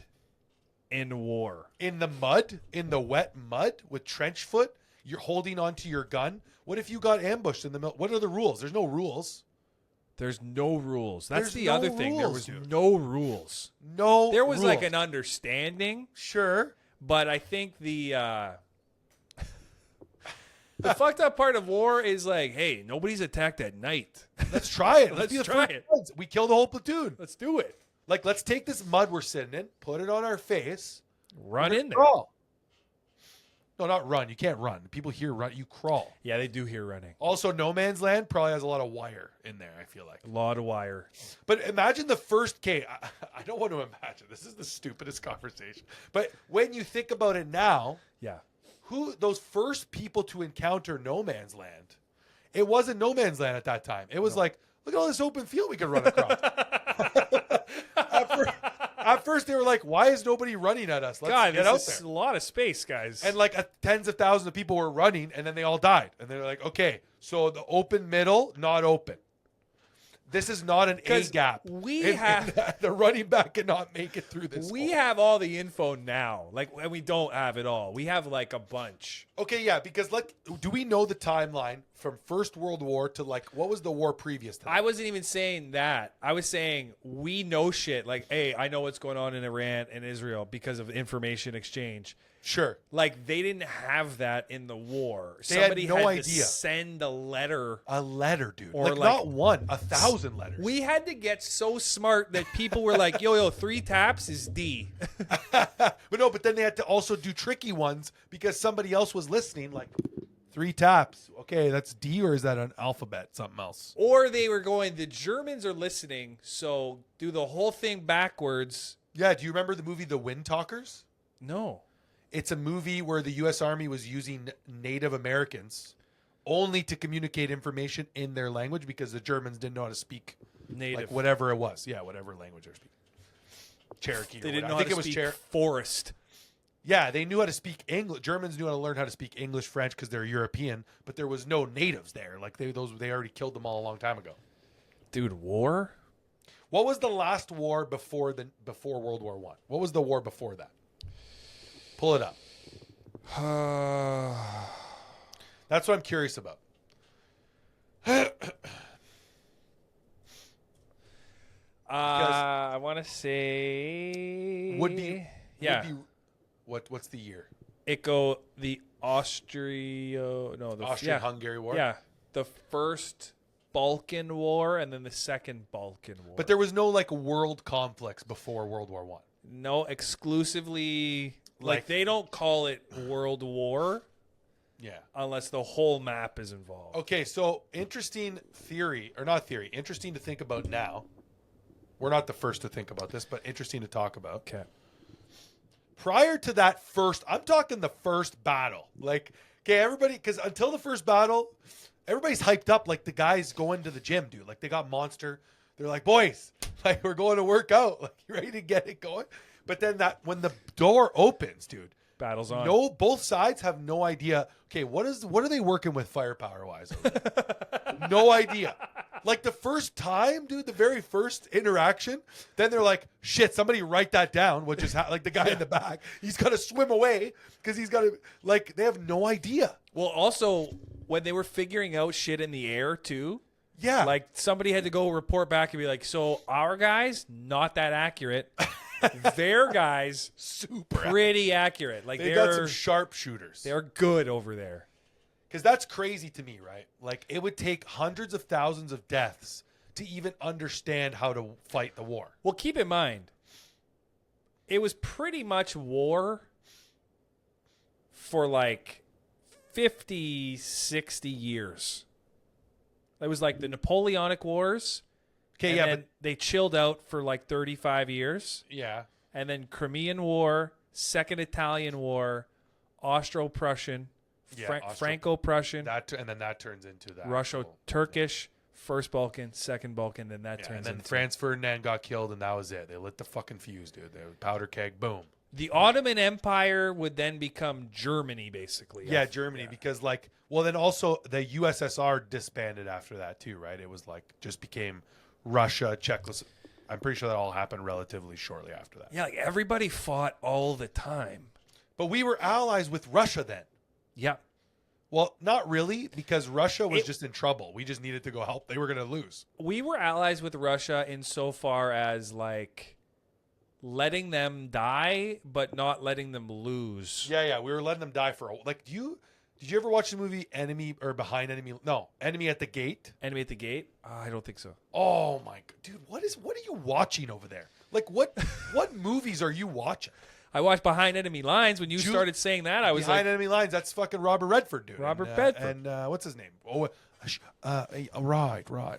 in war. In the mud, in the wet mud with trench foot, you're holding onto your gun. What if you got ambushed in the middle? What are the rules? There's no rules. There's no rules. That's There's the no other thing. There rules, was dude. no rules. No, There was like rules. an understanding, Sure. but I think the fucked up part of war is like, hey, nobody's attacked at night. Let's try it. Let's be the try first it. ones. We kill the whole platoon. Let's do it. Like, let's take this mud we're sitting in, put it on our face, Run in there. crawl. No, not run. You can't run. People hear run. You crawl. Yeah, they do hear running. Also, no man's land probably has a lot of wire in there, I feel like. A lot of wire. But imagine the first K. I don't want to imagine. This is the stupidest conversation. But when you think about it now, Yeah. who those first people to encounter no man's land, it wasn't no man's land at that time. It was like, look at all this open field we could run across. At first, they were like, why is nobody running at us? Let's God, get out this is there. a lot of space, guys. And like tens of thousands of people were running, and then they all died. And they're like, okay, so the open middle, not open. This is not an A gap. The running back cannot make it through this. We hole. have all the info now. Like, and we don't have it all. We have like a bunch. Okay, yeah, because do we know the timeline from First World War to like what was the war previous to that? I wasn't even saying that. I was saying we know shit. Like, hey, I know what's going on in Iran and Israel because of information exchange. Sure. Like, they didn't have that in the war. They Somebody had no had idea. to send a letter. A letter, dude. Or like like- not one, 1,000 letters. We had to get so smart that people were like, yo, 3 taps is D. But then they had to also do tricky ones because somebody else was listening, like 3 taps. Okay, that's D, or is that an alphabet, something else? Or they were going, the Germans are listening, so do the whole thing backwards. Yeah, do you remember the movie The Wind Talkers? No. It's a movie where the U.S. Army was using Native Americans only to communicate information in their language because the Germans didn't know how to speak Native. like whatever it was. Yeah, whatever language they're speaking. Cherokee. They or didn't whatever. know I think how it to was speak forest. Yeah, they knew how to speak English. Germans knew how to learn how to speak English, French because they're European, but there was no natives there. Like they already killed them all a long time ago. Dude, war? What was the last war before World War One? What was the war before that? Pull it up. That's what I'm curious about. I want to say Would be what's the year? the Austrian-Hungary War. Yeah, the first Balkan War and then the second Balkan War. But there was no like world conflicts before World War One. no, exclusively Like- they don't call it World War Yeah. unless the whole map is involved. Okay, so interesting to think about now. We're not the first to think about this, but interesting to talk about. Okay. Prior to that I'm talking the first battle. Like, okay, everybody, because until the first battle, everybody's hyped up like the guys going to the gym, dude. Like, they got Monster. They're like, boys, like, we're going to work out. Like, you ready to get it going? But then when the door opens, dude, Battle's on. both sides have no idea. Okay, what are they working with firepower wise? No idea. Like the first time, dude, the very first interaction, then they're like, shit, somebody write that down, which is like the guy in the back. He's got to swim away because he's got to, like, they have no idea. Well, also, when they were figuring out shit in the air, too, Yeah. like, somebody had to go report back and be like, so our guys, not that accurate. Their guys, super pretty accurate. Like, They got some sharpshooters. they're good over there. Because that's crazy to me, right? Like, it would take hundreds of thousands of deaths to even understand how to fight the war. Well, keep in mind, it was pretty much war for like 50, 60 years. It was like the Napoleonic Wars. Okay, And yeah, then they chilled out for like 35 years. yeah. And then Crimean War, Second Italian War, Austro-Prussian, Yeah, Franco-Prussian, And then that turns into that. Russo-Turkish, First Balkan, Second Balkan, then that Yeah, turns and then into... Franz Ferdinand got killed, and that was it. They lit the fucking fuse, dude. They powder keg, boom. The Ottoman Empire would then become Germany, basically. Yeah, Germany, because then also the USSR disbanded after that too, right? It was like just became Russia, Czechoslovakia. I'm pretty sure that all happened relatively shortly after that. Yeah, like everybody fought all the time. But we were allies with Russia then. Yeah. Well, not really, because Russia was just in trouble. We just needed to go help. They were going to lose. We were allies with Russia insofar as like letting them die, but not letting them lose. Yeah, we were letting them die for did you ever watch the movie Enemy at the Gate? Enemy at the Gate? I don't think so. Oh my god, dude, what are you watching over there? Like what movies are you watching? I watched Behind Enemy Lines. When you started saying that, I was Behind like, Enemy Lines. That's fucking Robert Redford, dude. Robert Redford. And what's his name? Right.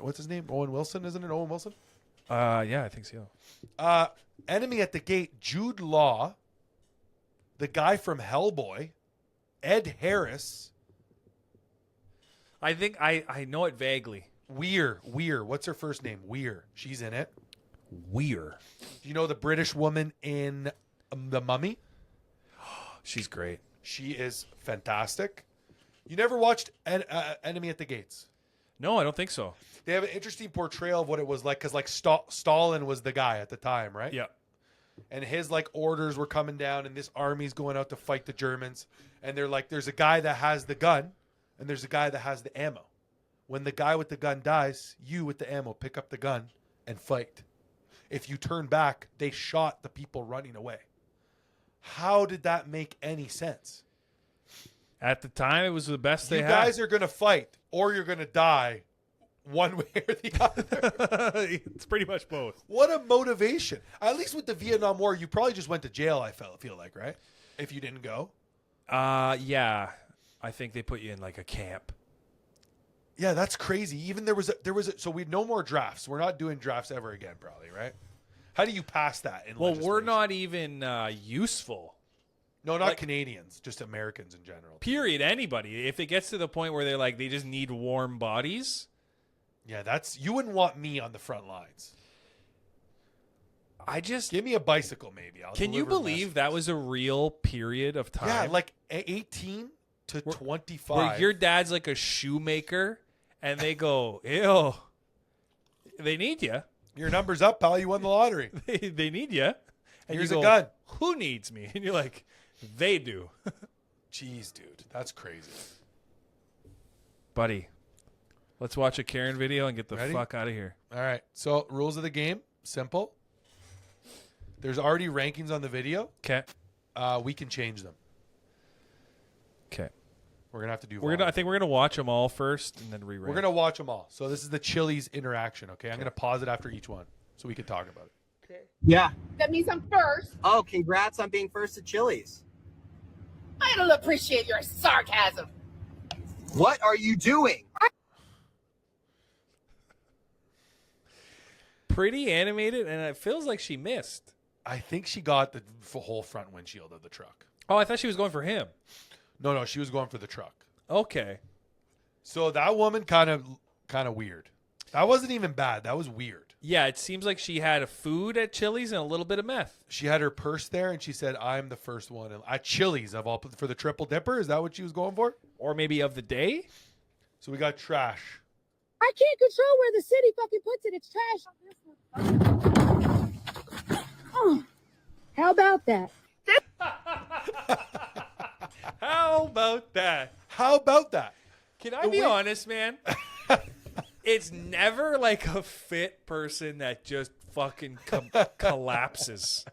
What's his name? Owen Wilson, isn't it? Owen Wilson. yeah, I think so. Enemy at the Gate. Jude Law. The guy from Hellboy. Ed Harris. I think I know it vaguely. Weir. What's her first name? Weir. She's in it. Weir. Do you know the British woman in The Mummy? She's great. She is fantastic. You never watched Enemy at the Gates? No, I don't think so. They have an interesting portrayal of what it was like, because like Stalin was the guy at the time, right? Yeah. And his like orders were coming down, and this army's going out to fight the Germans. And they're like, there's a guy that has the gun, and there's a guy that has the ammo. When the guy with the gun dies, you with the ammo pick up the gun and fight. If you turn back, they shot the people running away. How did that make any sense? At the time, it was the best they You had. guys are going to fight, or you're going to die one way or the other. It's pretty much both. What a motivation. At least with the Vietnam War, you probably just went to jail, I feel like, right? If you didn't go. Yeah. I think they put you in like a camp. Yeah, that's crazy. Even there was a, so we no more drafts. We're not doing drafts ever again, probably, right? How do you pass that in Well, legislation? we're not even useful. No, not Canadians, just Americans in general. Period. Anybody. If it gets to the point where they're like, they just need warm bodies. Yeah, you wouldn't want me on the front lines. Give me a bicycle, maybe. Can you believe that was a real period of time? Yeah, like 18 to 25. Where your dad's like a shoemaker, and they go, ew, they need you. Your number's up, pal. You won the lottery. They need you. And Here's you go, a gun. Who needs me? And you're like, they do. Jeez, dude. That's crazy. Buddy, let's watch a Karen video and get the Ready? fuck out of here. All right. So, rules of the game, simple. There's already rankings on the video. Okay. We can change them. Okay. We're going to have to do I think we're gonna watch them all first and then re-rank. We're going to watch them all. So, this is the Chili's interaction, okay? I'm going to pause it after each one so we can talk about it. Okay. Yeah. That means I'm first. Oh, congrats on being first at Chili's. I don't appreciate your sarcasm. What are you doing? Pretty animated, and it feels like she missed. I think she got the whole front windshield of the truck. Oh, I thought she was going for him. No, she was going for the truck. Okay. So that woman kind of weird. That wasn't even bad. That was weird. Yeah, it seems like she had a food at Chili's and a little bit of meth. She had her purse there, and she said, "I'm the first one at Chili's of all for the triple dipper." Is that what she was going for? Or maybe of the day? So we got trash. I can't control where the city fucking puts it. It's trash. Oh, how about that? How about that? How about that? Can I be honest, man? It's never like a fit person that just fucking collapses.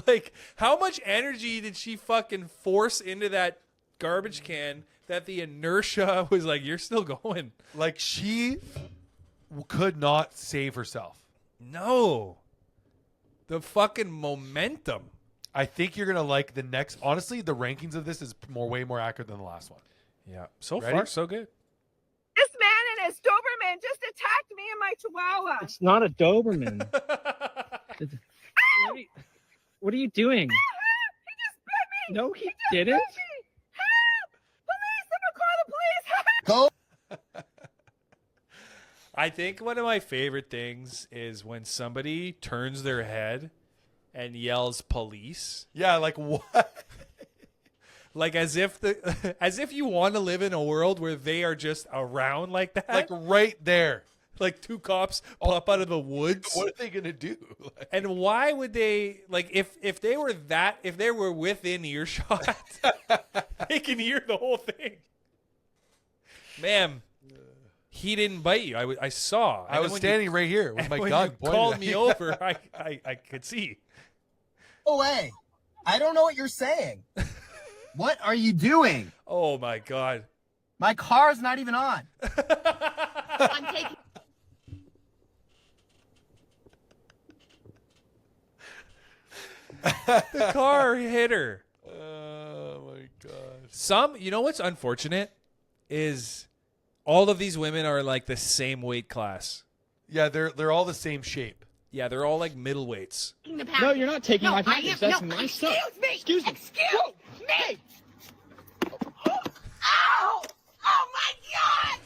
Like, how much energy did she fucking force into that garbage can that the inertia was like, you're still going? Like, she could not save herself. No. The fucking momentum. I think you're going to like the next. Honestly, the rankings of this is way more accurate than the last one. Yeah. So Ready? far, so good. This man and his Doberman just attacked me and my Chihuahua. It's not a Doberman. What are you doing? He just bit me. No, he just didn't. bit me. Help! Police! Someone call the police! Go. I think one of my favorite things is when somebody turns their head and yells police. Yeah, like what? Like as if you want to live in a world where they are just around like that. Like right there. Like two cops pop out of the woods. What are they going to do? Like, And why would they, like, if they were within earshot, they can hear the whole thing. Ma'am, he didn't bite you. I saw. I was standing right here with my when gun you pointed called at me you. over, I could see. Go away. I don't know what you're saying. What are you doing? Oh my God. My car's not even on. I'm taking. The car hit her. Oh my god. You know what's unfortunate is all of these women are like the same weight class. Yeah, they're all the same shape. Yeah, they're all like middleweights. No, you're not taking my package. That's my stuff. Excuse me. Excuse me. Ow! Oh my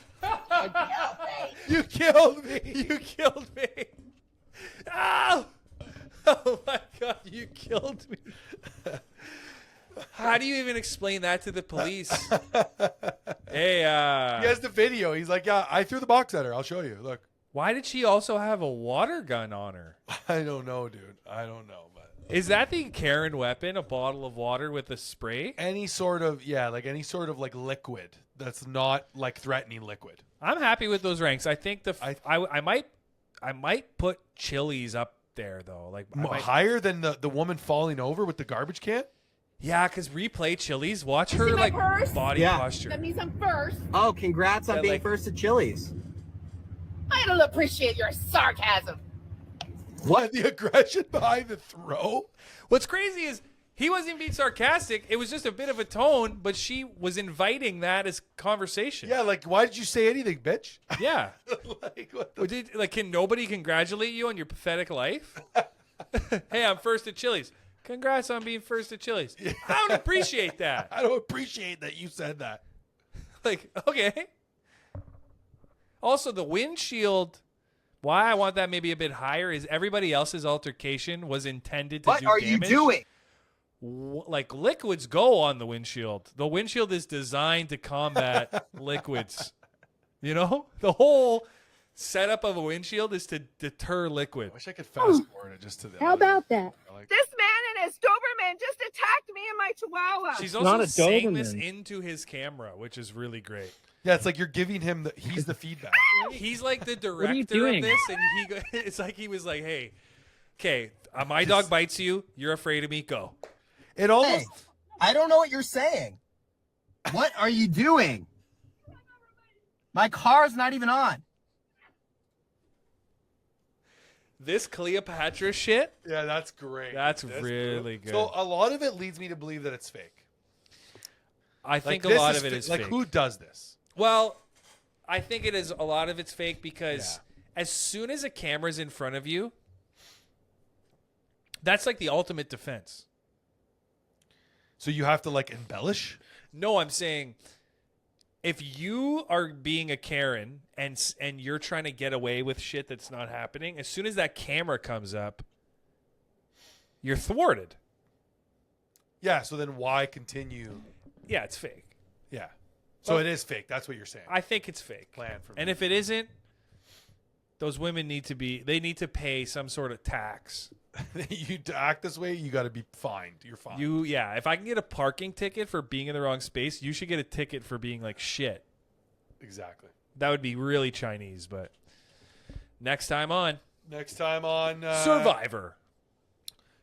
God! You killed me. You killed me. Ow! Oh my God, you killed me. How do you even explain that to the police? Hey, He has the video. He's like, yeah, I threw the box at her. I'll show you. Look. why did she also have a water gun on her? I don't know, dude. I don't know, but Is that the Karen weapon? A bottle of water with a spray? any sort of any sort of like liquid that's not like threatening liquid. I'm happy with those ranks. I think I might put Chili's up there though. Like I might, Higher than the woman falling over with the garbage can? yeah, because replay Chili's. Watch her see my like purse? body Yeah. posture. That means I'm first. Oh, congrats on Yeah, being like- first at Chili's. I don't appreciate your sarcasm. What? The aggression behind the throw? What's crazy is he wasn't even being sarcastic. It was just a bit of a tone, but she was inviting that as conversation. Yeah, like why did you say anything, bitch? Yeah. Like what the Can nobody congratulate you on your pathetic life? Hey, I'm first at Chili's. Congrats on being first at Chili's. I don't appreciate that. I don't appreciate that you said that. Like, okay. Also, the windshield. Why I want that maybe a bit higher is everybody else's altercation was intended to What do are damage. you doing? Like liquids go on the windshield. The windshield is designed to combat liquids. You know, the whole setup of a windshield is to deter I liquid. wish I could fast forward it just to the How about that? This man and his Doberman just attacked me and my Chihuahua. She's Not also a saying this Doberman. into his camera, which is really great. Yeah, it's like you're giving him he's the feedback. He's like the are you director of doing? this, and it's like he was like, "Hey, okay, my dog bites you. You're afraid of me. Go." It almost Hey, I don't know what you're saying. What are you doing? My car's not even on. This Cleopatra shit. Yeah, that's great. That's really good. So a lot of it leads me to believe that it's fake. I think Like, a lot this of it is like fake. who does this? Well, I think it is a lot of it's fake because Yeah. as soon as a camera's in front of you, that's like the ultimate defense. So you have to like embellish? No, I'm saying if you are being a Karen and you're trying to get away with shit that's not happening, as soon as that camera comes up, you're thwarted. Yeah, so then why continue? Yeah, it's fake. Yeah. So it is fake. That's what you're saying. I think it's fake. Plan for And me. if it isn't, those women need to pay some sort of tax. You to act this way, you got to be fined. You're fined. If I can get a parking ticket for being in the wrong space, you should get a ticket for being like shit. Exactly. That would be really Chinese, but next time on Next time on Survivor.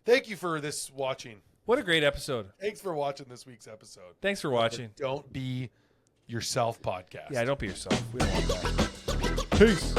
Thank you for this watching. What a great episode. Thanks for watching this week's episode. Thanks for watching. Don't be yourself podcast. Yeah, don't be yourself. We don't want that. Peace.